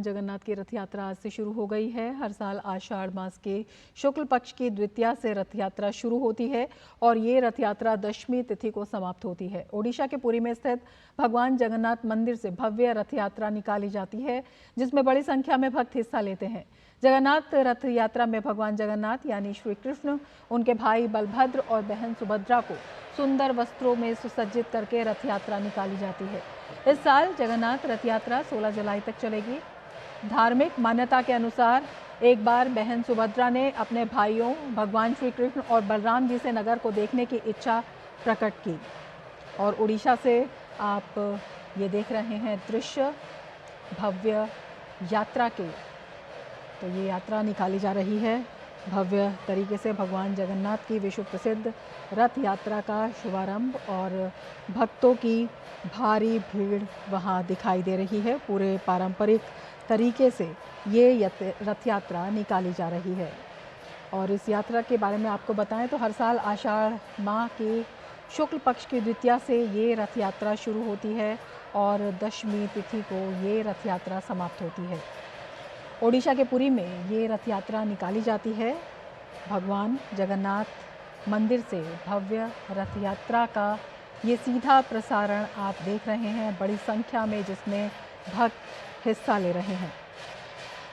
जगन्नाथ की रथ यात्रा आज से शुरू हो गई है। हर साल आषाढ़ मास के शुक्ल पक्ष की द्वितीया से रथ यात्रा शुरू होती है और ये रथ यात्रा दशमी तिथि को समाप्त होती है। ओडिशा के पुरी में स्थित भगवान जगन्नाथ मंदिर से भव्य रथ यात्रा निकाली जाती है, जिसमें बड़ी संख्या में भक्त हिस्सा लेते हैं। जगन्नाथ रथ यात्रा में भगवान जगन्नाथ यानी श्री कृष्ण, उनके भाई बलभद्र और बहन सुभद्रा को सुंदर वस्त्रों में सुसज्जित करके रथ यात्रा निकाली जाती है। इस साल जगन्नाथ रथ यात्रा 16 जुलाई तक चलेगी। धार्मिक मान्यता के अनुसार एक बार बहन सुभद्रा ने अपने भाइयों भगवान श्री कृष्ण और बलराम जी से नगर को देखने की इच्छा प्रकट की। और उड़ीसा से आप ये देख रहे हैं दृश्य भव्य यात्रा के। तो ये यात्रा निकाली जा रही है भव्य तरीके से। भगवान जगन्नाथ की विश्व प्रसिद्ध रथ यात्रा का शुभारंभ और भक्तों की भारी भीड़ वहाँ दिखाई दे रही है। पूरे पारंपरिक तरीके से ये रथ यात्रा निकाली जा रही है। और इस यात्रा के बारे में आपको बताएं तो हर साल आषाढ़ माह के शुक्ल पक्ष की द्वितीया से ये रथ यात्रा शुरू होती है और दशमी तिथि को ये रथ यात्रा समाप्त होती है। ओडिशा के पुरी में ये रथ यात्रा निकाली जाती है। भगवान जगन्नाथ मंदिर से भव्य रथ यात्रा का ये सीधा प्रसारण आप देख रहे हैं, बड़ी संख्या में जिसमें भक्त हिस्सा ले रहे हैं।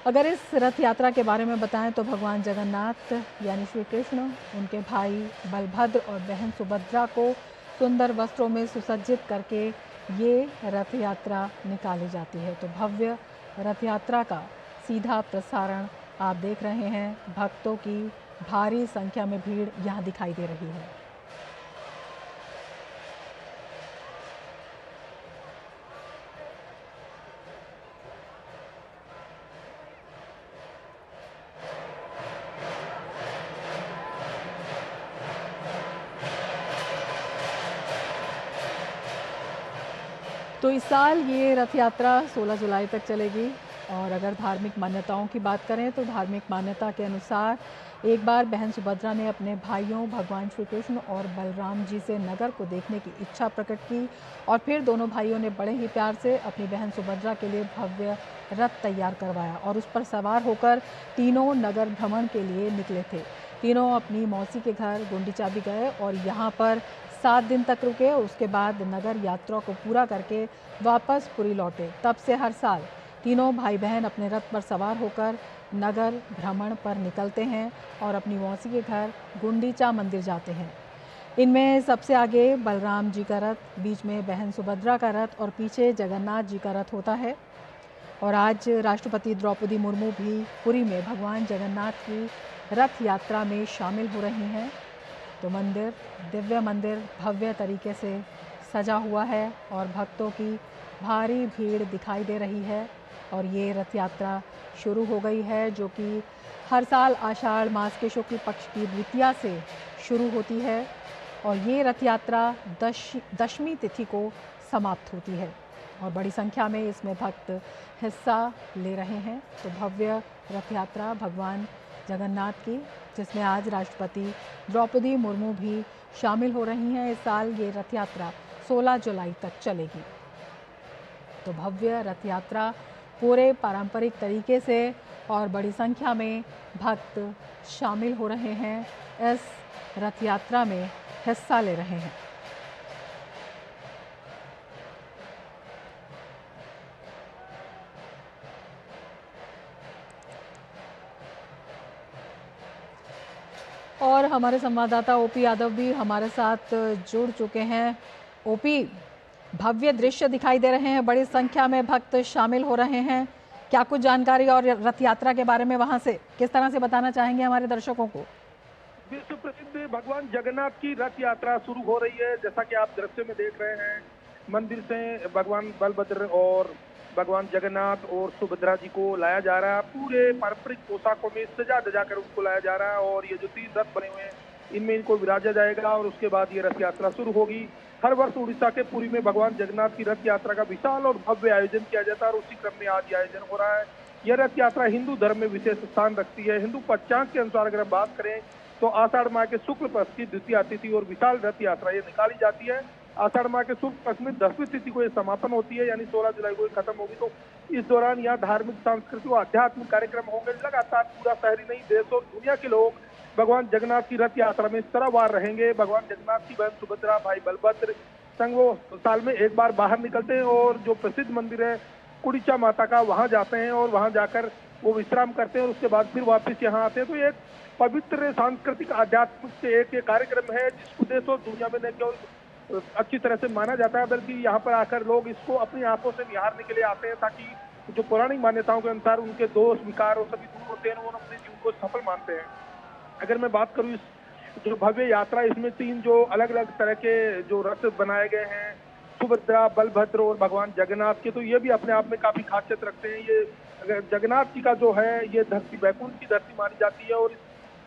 अगर इस रथ यात्रा के बारे में बताएं तो भगवान जगन्नाथ यानी श्री कृष्ण, उनके भाई बलभद्र और बहन सुभद्रा को सुंदर वस्त्रों में सुसज्जित करके ये रथ यात्रा निकाली जाती है। तो भव्य रथ यात्रा का सीधा प्रसारण आप देख रहे हैं। भक्तों की भारी संख्या में भीड़ यहाँ दिखाई दे रही है। तो इस साल ये रथ यात्रा 16 जुलाई तक चलेगी। और अगर धार्मिक मान्यताओं की बात करें तो धार्मिक मान्यता के अनुसार एक बार बहन सुभद्रा ने अपने भाइयों भगवान श्री कृष्ण और बलराम जी से नगर को देखने की इच्छा प्रकट की और फिर दोनों भाइयों ने बड़े ही प्यार से अपनी बहन सुभद्रा के लिए भव्य रथ तैयार करवाया और उस पर सवार होकर तीनों नगर भ्रमण के लिए निकले थे। तीनों अपनी मौसी के घर गुंडीचा भी गए और यहाँ पर 7 दिन तक रुके। उसके बाद नगर यात्रा को पूरा करके वापस पुरी लौटे। तब से हर साल तीनों भाई बहन अपने रथ पर सवार होकर नगर भ्रमण पर निकलते हैं और अपनी मौसी के घर गुंडीचा मंदिर जाते हैं। इनमें सबसे आगे बलराम जी का रथ, बीच में बहन सुभद्रा का रथ और पीछे जगन्नाथ जी का रथ होता है। और आज राष्ट्रपति द्रौपदी मुर्मू भी पुरी में भगवान जगन्नाथ की रथ यात्रा में शामिल हो रही हैं। तो मंदिर, दिव्य मंदिर भव्य तरीके से सजा हुआ है और भक्तों की भारी भीड़ दिखाई दे रही है। और ये रथ यात्रा शुरू हो गई है, जो कि हर साल आषाढ़ मास के शुक्ल पक्ष की द्वितीया से शुरू होती है और ये रथ यात्रा दशमी तिथि को समाप्त होती है और बड़ी संख्या में इसमें भक्त हिस्सा ले रहे हैं। तो भव्य रथ यात्रा भगवान जगन्नाथ की, जिसमें आज राष्ट्रपति द्रौपदी मुर्मू भी शामिल हो रही हैं। इस साल ये रथ यात्रा 16 जुलाई तक चलेगी। तो भव्य रथ यात्रा पूरे पारंपरिक तरीके से और बड़ी संख्या में भक्त शामिल हो रहे हैं, इस रथ यात्रा में हिस्सा ले रहे हैं। और हमारे संवाददाता ओपी यादव भी हमारे साथ जुड़ चुके हैं। ओपी, भव्य दृश्य दिखाई दे रहे हैं, बड़ी संख्या में भक्त शामिल हो रहे हैं। क्या कुछ जानकारी और रथ यात्रा के बारे में वहां से किस तरह से बताना चाहेंगे हमारे दर्शकों को? विश्व प्रसिद्ध भगवान जगन्नाथ की रथ यात्रा शुरू हो रही है। जैसा कि आप दृश्य में देख रहे हैं, मंदिर से भगवान बलभद्र और भगवान जगन्नाथ और सुभद्रा जी को लाया जा रहा है। पूरे पारंपरिक पोशाकों में सजा धजा कर उनको लाया जा रहा है और ये जो 3 रथ बने हुए हैं इनमें इनको विराजा जाएगा और उसके बाद ये रथ यात्रा शुरू होगी। हर वर्ष उड़ीसा के पुरी में भगवान जगन्नाथ की रथ यात्रा का विशाल और भव्य आयोजन किया जाता है और उसी क्रम में आज ये आयोजन हो रहा है। यह रथ यात्रा हिंदू धर्म में विशेष स्थान रखती है। हिंदू पंचांग के अनुसार अगर बात करें तो आषाढ़ माह के शुक्ल पक्ष की द्वितीया तिथि और विशाल रथ यात्रा ये निकाली जाती है। आषाढ़ माह के शुक्ल पक्ष में 10वीं तिथि को ये समापन होती है, यानी 16 जुलाई को ये खत्म होगी। तो इस दौरान यहाँ धार्मिक, सांस्कृतिक और आध्यात्मिक कार्यक्रम होंगे। लगातार पूरा शहर ही नहीं, देश और दुनिया के लोग भगवान जगन्नाथ की रथ यात्रा में सराबार रहेंगे। भगवान जगन्नाथ की बहन सुभद्रा, भाई बलभद्र संग वो साल में एक बार बाहर निकलते हैं और जो प्रसिद्ध मंदिर है कुड़ीचा माता का, वहां जाते हैं और वहां जाकर वो विश्राम करते हैं और उसके बाद फिर वापस यहाँ आते हैं। तो ये एक पवित्र सांस्कृतिक आध्यात्मिक से एक कार्यक्रम है जिसको देश और दुनिया में न केवल अच्छी तरह से माना जाता है, बल्कि यहाँ पर आकर लोग इसको अपनी आंखों से निहारने के लिए आते हैं, ताकि जो पौराणिक मान्यताओं के अनुसार उनके दोष विकार और सभी दूर होते हैं, वो अपने जीवन को सफल मानते हैं। अगर मैं बात करूँ इस जो भव्य यात्रा, इसमें 3 जो अलग अलग तरह के जो रथ बनाए गए हैं, सुभद्रा, बलभद्र और भगवान जगन्नाथ के, तो ये भी अपने आप में काफी खासियत रखते हैं। ये अगर जगन्नाथ जी का जो है ये धरती वैकुंठ की धरती मानी जाती है और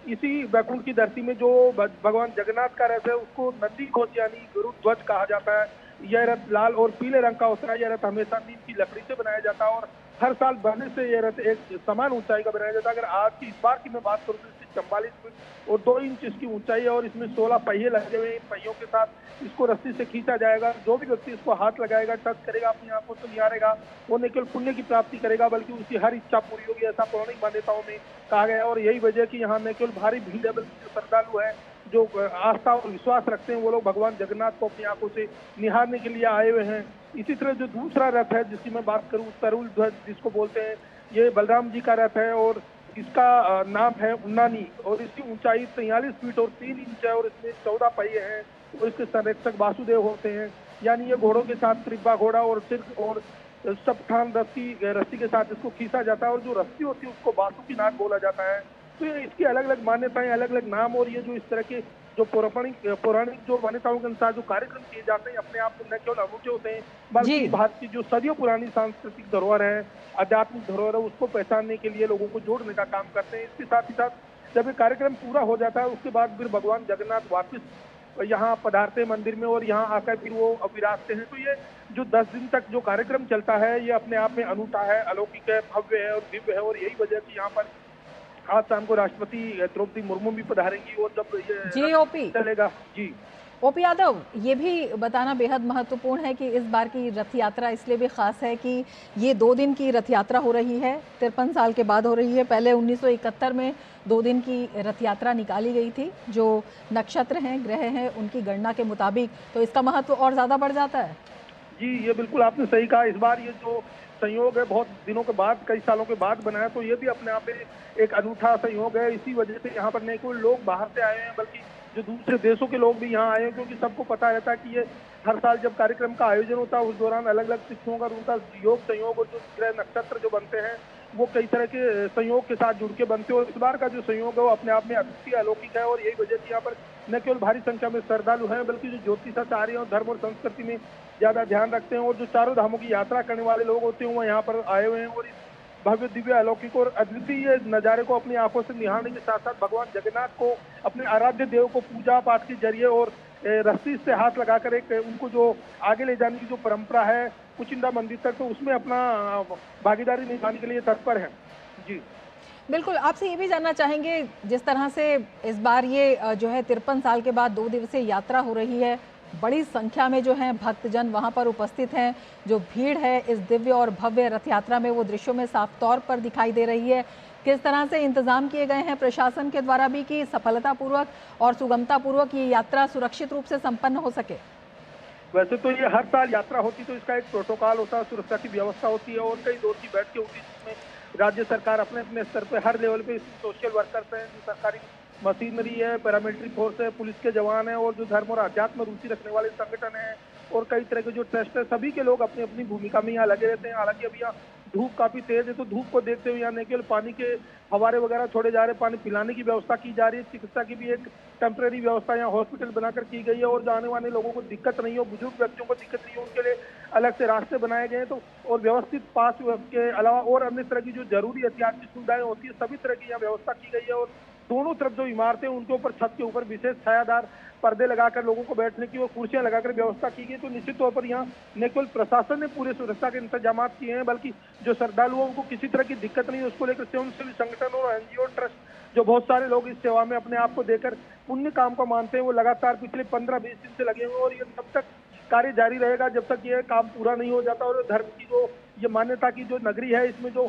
इसी वैकुंठ की धरती में जो भगवान जगन्नाथ का रथ है उसको नंदी घोष यानी गुरु ध्वज कहा जाता है। यह रथ लाल और पीले रंग का होता है। यह रथ हमेशा नीम की लकड़ी से बनाया जाता है और हर साल बनने से यह रथ एक समान ऊंचाई का बनाया जाता है। अगर आज की इस बार की मैं बात करूँ तो इसकी 44 फीट और 2 इंच इसकी ऊंचाई है और इसमें 16 पहिए लगे हुए हैं। इन पहियों के साथ इसको रस्सी से खींचा जाएगा। जो भी व्यक्ति इसको हाथ लगाएगा, टच करेगा, अपनी आंखों से निहारेगा, वो न केवल पुण्य की प्राप्ति करेगा बल्कि उसकी हर इच्छा पूरी होगी, ऐसा पौराणिक मान्यताओं में कहा गया है। और यही वजह कि यहाँ न केवल भारी भीड़ है बल्कि जो श्रद्धालु है, जो आस्था और विश्वास रखते हैं, वो लोग भगवान जगन्नाथ को अपनी आंखों से निहारने के लिए आए हुए हैं। इसी तरह जो दूसरा रथ है जिसकी मैं बात करूं, तरुल ध्वज जिसको बोलते हैं, ये बलराम जी का रथ है और इसका नाम है उन्नानी और इसकी ऊंचाई 43 फीट और 3 इंच है और इसमें 14 पहिए हैं और इसके संरक्षक वासुदेव होते हैं। यानी ये घोड़ों के साथ त्रिब्बा घोड़ा और सिर्फ और सप्तान रस्सी के साथ इसको खींचा जाता है और जो रस्सी होती है उसको बासु की नाक बोला जाता है। तो ये इसकी अलग अलग मान्यताएं, अलग अलग नाम, और ये जो इस तरह के जो पौराणिक जो मान्यताओं के अनुसार जो कार्यक्रम किए जाते हैं अपने आप में न केवल अनूठे होते हैं बल्कि भारत की जो सदियों पुरानी सांस्कृतिक धरोहर है, आध्यात्मिक धरोहर है, उसको पहचानने के लिए लोगों को जोड़ने का काम करते हैं। इसके साथ ही साथ जब ये कार्यक्रम पूरा हो जाता है उसके बाद फिर भगवान जगन्नाथ वापस यहाँ पधारते मंदिर में और यहाँ आकर फिर वो विराजते हैं। तो ये जो 10 दिन तक जो कार्यक्रम चलता है ये अपने आप में अनूठा है, अलौकिक है, भव्य है और दिव्य है। और यही वजह कि यहाँ पर आज शाम को राष्ट्रपति द्रौपदी मुर्मू भी पधारेंगी और जब ये ओपी चलेगा। जी ओपी यादव, ये भी बताना बेहद महत्वपूर्ण है कि इस बार की रथ यात्रा इसलिए भी खास है कि ये 2 दिन की रथ यात्रा हो रही है, 53 साल के बाद हो रही है। पहले 1971 में 2 दिन की रथ यात्रा निकाली गई थी। जो नक्षत्र हैं, ग्रह हैं, उनकी गणना के मुताबिक तो इसका महत्व और ज़्यादा बढ़ जाता है। जी, ये बिल्कुल आपने सही कहा। इस बार ये जो संयोग है बहुत दिनों के बाद, कई सालों के बाद बना है, तो ये भी अपने आप में एक अनूठा संयोग है। इसी वजह से यहाँ पर नहीं केवल लोग बाहर से आए हैं बल्कि जो दूसरे देशों के लोग भी यहाँ आए हैं, क्योंकि सबको पता रहता है कि ये हर साल जब कार्यक्रम का आयोजन होता है उस दौरान अलग अलग तिथियों का उनका योग संयोग और जो ग्रह नक्षत्र जो बनते हैं वो कई तरह के संयोग के साथ जुड़ के बनते हैं। और इस बार का जो संयोग है वो अपने आप में अद्वितीय, अलौकिक है और यही वजह से यहाँ पर न केवल भारी संख्या में श्रद्धालु हैं बल्कि जो ज्योतिषाचार्य और धर्म और संस्कृति में ज्यादा ध्यान रखते हैं और जो चारों धामों की यात्रा करने वाले लोग होते हैं वो यहाँ पर आए हुए हैं और इस भव्य दिव्य अलौकिक और अद्वितीय नजारे को अपनी आंखों से निहारने के साथ साथ भगवान जगन्नाथ को अपने आराध्य देव को पूजा पाठ के जरिए और रस्सी से हाथ लगाकर एक उनको जो आगे ले जाने की जो परंपरा है कुचिंदा मंदिर तक, तो उसमें अपना भागीदारी निभाने के लिए तत्पर है। जी बिल्कुल, आपसे ये भी जानना चाहेंगे, जिस तरह से इस बार ये जो है 53 साल के बाद 2 दिवसीय यात्रा हो रही है, बड़ी संख्या में जो हैं भक्तजन वहां पर उपस्थित हैं, जो भीड़ है इस दिव्य और भव्य रथ यात्रा में वो दृश्यों में साफ तौर पर दिखाई दे रही है। किस तरह से इंतजाम किए गए हैं प्रशासन के द्वारा भी कि सफलतापूर्वक और सुगमतापूर्वक ये यात्रा सुरक्षित रूप से संपन्न हो सके? वैसे तो ये हर साल यात्रा होती तो इसका एक प्रोटोकॉल होता है, सुरक्षा की व्यवस्था होती है और कई दौर की बैठकें होती है जिसमें राज्य सरकार अपने अपने स्तर पे हर लेवल पे सोशल वर्कर्स हैं, जो सरकारी मशीनरी है, पैरामिलिट्री फोर्स है, पुलिस के जवान हैं और जो धर्म और आध्यात्म रुचि रखने वाले संगठन हैं और कई तरह के जो ट्रस्ट है, सभी के लोग अपनी अपनी भूमिका में यहाँ लगे रहते हैं। हालांकि अभी यहाँ धूप काफी तेज है तो धूप को देखते हुए यहाँ न केवल पानी के फव्वारे वगैरह छोड़े जा रहे, पानी पिलाने की व्यवस्था की जा रही है, चिकित्सा की भी एक टेम्परेरी व्यवस्था यहाँ हॉस्पिटल बनाकर की गई है और जाने वाले लोगों को दिक्कत नहीं हो, बुजुर्ग व्यक्तियों को दिक्कत नहीं हो, उनके लिए अलग से रास्ते बनाए गए हैं। तो और व्यवस्थित पास के अलावा और अन्य तरह की जो जरूरी एहतियात की सुविधाएं होती है सभी तरह की यहाँ व्यवस्था की गई है और दोनों तरफ जो इमारतें उनके ऊपर छत के ऊपर विशेष छायादार पर्दे लगाकर लोगों को बैठने की और कुर्सियां लगाकर व्यवस्था की गई। तो निश्चित तौर पर यहाँ न केवल प्रशासन ने पूरे सुरक्षा के इंतजाम किए हैं बल्कि जो श्रद्धालुओं को किसी तरह की दिक्कत नहीं, उसको लेकर स्वयंसेवी संगठन और एनजीओ ट्रस्ट जो बहुत सारे लोग इस सेवा में अपने आप को देकर पुण्य काम को मानते हैं वो लगातार पिछले 15-20 दिन से लगे हुए और ये तब तक कार्य जारी रहेगा जब तक ये काम पूरा नहीं हो जाता। और धर्म की जो ये मान्यता की जो नगरी है, इसमें जो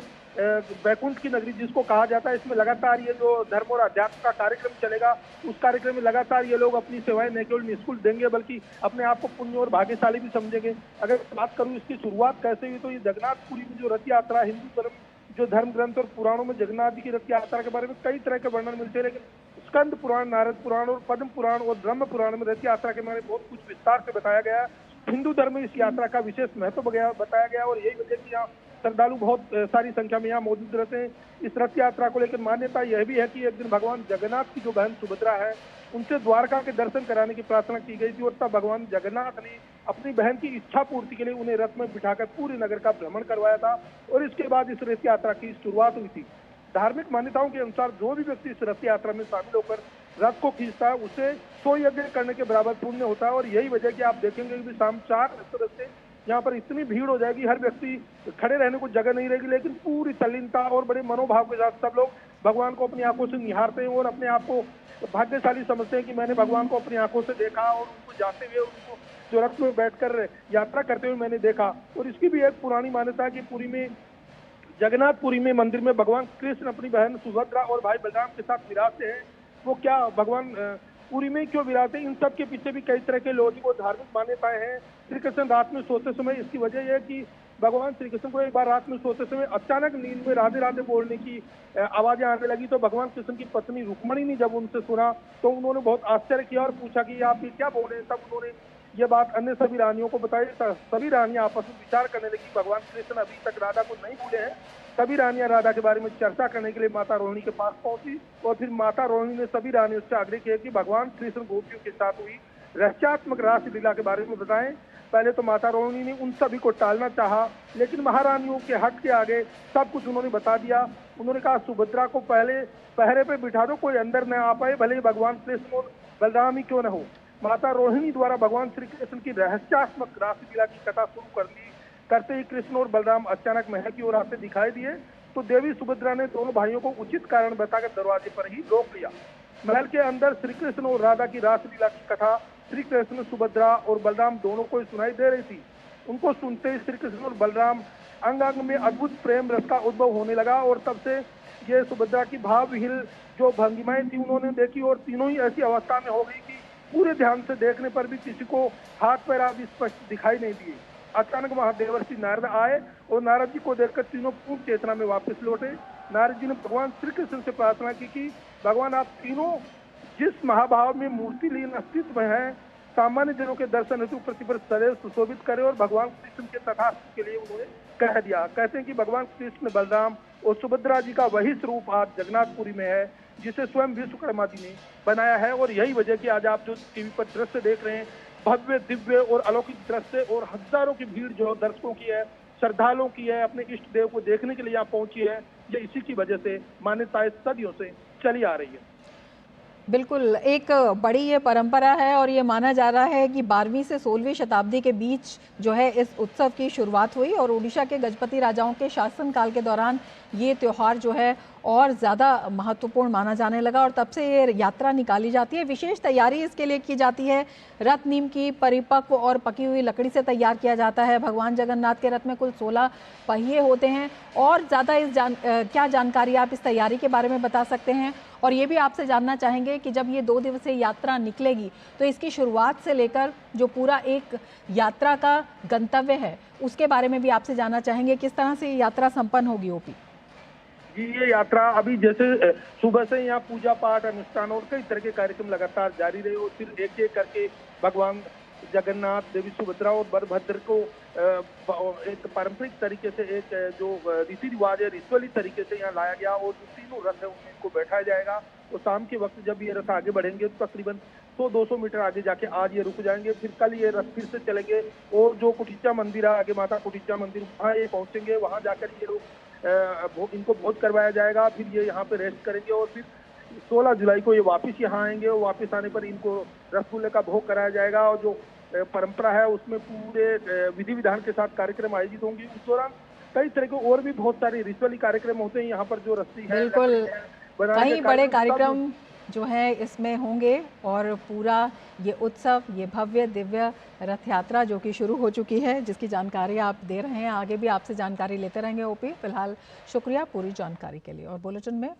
वैकुंठ की नगरी जिसको कहा जाता है, इसमें लगातार ये जो धर्म और अध्यात्म का कार्यक्रम चलेगा, उस कार्यक्रम में लगातार ये लोग अपनी सेवाएं न केवल निःशुल्क देंगे बल्कि अपने आप को पुण्य और भाग्यशाली भी समझेंगे। अगर बात करूं इसकी शुरुआत कैसे हुई, तो ये जगन्नाथपुरी में जो रथ यात्रा, हिंदू धर्म जो धर्म ग्रंथ और पुराणों में जगन्नाथ जी की रथ यात्रा के बारे में कई तरह के वर्णन मिलते हैं, लेकिन स्कंद पुराण, नारद पुराण और पद्म पुराण और ब्रह्म पुराण में रथ यात्रा के बारे में बहुत कुछ विस्तार से बताया गया है। हिंदू धर्म में इस यात्रा का विशेष महत्व बताया गया और यही वजह कि यहाँ श्रद्धालु बहुत सारी संख्या में यहाँ मौजूद रहते हैं। इस रथ यात्रा को लेकर मान्यता यह भी है कि एक दिन भगवान जगन्नाथ की जो बहन सुभद्रा है, उनसे द्वारका के दर्शन कराने की प्रार्थना की गई थी और तब भगवान जगन्नाथ ने अपनी बहन की इच्छा पूर्ति के लिए उन्हें रथ में बिठाकर पूरे नगर का भ्रमण करवाया था और इसके बाद इस रथ यात्रा की शुरुआत हुई थी। धार्मिक मान्यताओं के अनुसार जो भी व्यक्ति इस रथ यात्रा में शामिल होकर रथ को खींचता है, उसे 100 यज्ञ करने के बराबर पुण्य होता है। और यही वजह कि आप देखेंगे कि शाम 4 बजे यहाँ पर इतनी भीड़ हो जाएगी, हर व्यक्ति खड़े रहने को जगह नहीं रहेगी, लेकिन पूरी तल्लीनता और बड़े मनोभाव के साथ सब लोग भगवान को अपनी आंखों से निहारते हैं और अपने आप को भाग्यशाली समझते हैं कि मैंने भगवान को अपनी आंखों से देखा और उनको जाते हुए, उनको जो रथ में बैठकर यात्रा करते हुए मैंने देखा। और इसकी भी एक पुरानी मान्यता है कि पुरी में, जगन्नाथपुरी में मंदिर में भगवान कृष्ण अपनी बहन सुभद्रा और भाई बलराम के साथ विराजते हैं। वो क्या भगवान पुरी में क्यों विराजते हैं, इन सब के पीछे भी कई तरह के लौकिक और धार्मिक मान्यताएं हैं। श्री कृष्ण रात में सोते समय, इसकी वजह यह है कि भगवान श्री कृष्ण को एक बार रात में सोते समय अचानक नींद में राधे राधे बोलने की आवाजें आने लगी, तो भगवान कृष्ण की पत्नी रुक्मणी ने जब उनसे सुना तो उन्होंने बहुत आश्चर्य किया और पूछा कि आप ये क्या बोल रहे हैं। तब उन्होंने ये बात अन्य सभी रानियों को बताई। सभी रानियां आपस में विचार करने लगी, भगवान कृष्ण अभी तक राधा को नहीं भूले हैं। सभी रानियां राधा के बारे में चर्चा करने के लिए माता रोहिणी के पास पहुंची और फिर माता रोहिणी ने सभी रानियों से आग्रह किया कि भगवान कृष्ण गोपियों के साथ हुई रहस्यात्मक रास लीला के बारे में बताएं। पहले तो माता रोहिणी ने उन सभी को टालना चाहा, लेकिन महारानियों के हट के आगे सब कुछ उन्होंने बता दिया। उन्होंने कहा सुभद्रा को पहले पहरे पे बिठा दो, कोई अंदर न आ पाए, भले ही भगवान कृष्ण और बलराम ही क्यों न हो। माता रोहिणी द्वारा भगवान श्री कृष्ण की रहस्यात्मक रास लीला की कथा शुरू कर दी। करते ही कृष्ण और बलराम अचानक महल की ओर आते दिखाई दिए, तो देवी सुभद्रा ने दोनों भाइयों को उचित कारण बताकर दरवाजे पर ही रोक लिया। महल के अंदर श्री कृष्ण और राधा की रास लीला की कथा श्री कृष्ण, सुभद्रा और बलराम दोनों को सुनाई दे रही थी। उनको सुनते ही श्री कृष्ण और बलराम अंग अंग में अद्भुत प्रेम रस का उद्भव होने लगा और तब से ये सुभद्रा की भावहीन जो भंगिमाएं थी उन्होंने देखी और तीनों ही ऐसी अवस्था में हो गई कि पूरे ध्यान से देखने पर भी किसी को हाथ पैर आदि स्पष्ट दिखाई नहीं दिए। अचानक वहां देवर्षि नारद आए और नारद जी को देखकर तीनों पूर्ण चेतना में वापस लौटे। नारद जी ने भगवान श्री कृष्ण से प्रार्थना की कि भगवान आप तीनों जिस महाभाव में मूर्ति लीन अस्तित्व में है, सामान्य जनों के दर्शन हेतु प्रतिवर्ष सदैव सुशोभित करे। और भगवान कृष्ण के तथास्तु के लिए उन्होंने कह दिया। कहते हैं कि भगवान कृष्ण, बलराम और सुभद्रा जी का वही स्वरूप आज जगन्नाथपुरी में है जिसे स्वयं विश्वकर्मा जी ने बनाया है। और यही वजह कि आज आप जो टीवी पर दृश्य देख रहे हैं, भव्य दिव्य और अलौकिक दृश्य और हजारों की भीड़ जो दर्शकों की है, श्रद्धालुओं की है, अपने इष्ट देव को देखने के लिए यहाँ पहुंची है, ये इसी की वजह से मान्यताएं सदियों से चली आ रही है। बिल्कुल, एक बड़ी ये परंपरा है और ये माना जा रहा है कि 12वीं से 16वीं शताब्दी के बीच जो है इस उत्सव की शुरुआत हुई और ओडिशा के गजपति राजाओं के शासनकाल के दौरान ये त्यौहार जो है और ज़्यादा महत्वपूर्ण माना जाने लगा और तब से ये यात्रा निकाली जाती है। विशेष तैयारी इसके लिए की जाती है। रथ नीम की परिपक्व और पकी हुई लकड़ी से तैयार किया जाता है। भगवान जगन्नाथ के रथ में कुल 16 पहिए होते हैं। और ज़्यादा क्या जानकारी आप इस तैयारी के बारे में बता सकते हैं? और ये भी आपसे जानना चाहेंगे कि जब ये 2 दिवसीय यात्रा निकलेगी तो इसकी शुरुआत से लेकर जो पूरा एक यात्रा का गंतव्य है उसके बारे में भी आपसे जानना चाहेंगे, किस तरह से ये यात्रा संपन्न होगी ओपी? जी, ये यात्रा अभी जैसे सुबह से यहाँ पूजा पाठ, अनुष्ठान और कई तरह के कार्यक्रम लगातार जारी रहे और फिर एक एक करके भगवान जगन्नाथ, देवी सुभद्रा और बलभद्र को एक पारंपरिक तरीके से एक जो रीति रिवाज है, रिचुअली तरीके से यहाँ लाया गया और जो तीनों रथ है उनमें इनको बैठाया जाएगा। और शाम के वक्त जब ये रथ आगे बढ़ेंगे तो तकरीबन 100-200 मीटर आगे जाके आज ये रुक जाएंगे। फिर कल ये रथ फिर से चलेंगे और जो कुटिचा मंदिर है आगे, माता कुटिचा मंदिर, वहाँ ये पहुंचेंगे। वहाँ जाकर ये लोग इनको भोज करवाया जाएगा। फिर ये यहाँ पे रेस्ट करेंगे और फिर 16 जुलाई को ये वापस यहाँ आएंगे और वापस आने पर इनको रसगुल्ले का भोग कराया जाएगा। और जो परंपरा है उसमें पूरे विधि विधान के साथ कार्यक्रम आयोजित होंगे। उस दौरान कई तरह के और भी बहुत सारे रिचुअली कार्यक्रम होते हैं यहाँ पर। जो रस्सी है, बिल्कुल, कई बड़े कार्यक्रम जो है इसमें होंगे और पूरा ये उत्सव, ये भव्य दिव्य रथ यात्रा जो कि शुरू हो चुकी है, जिसकी जानकारी आप दे रहे हैं, आगे भी आपसे जानकारी लेते रहेंगे ओपी। फिलहाल शुक्रिया पूरी जानकारी के लिए और बुलेटिन में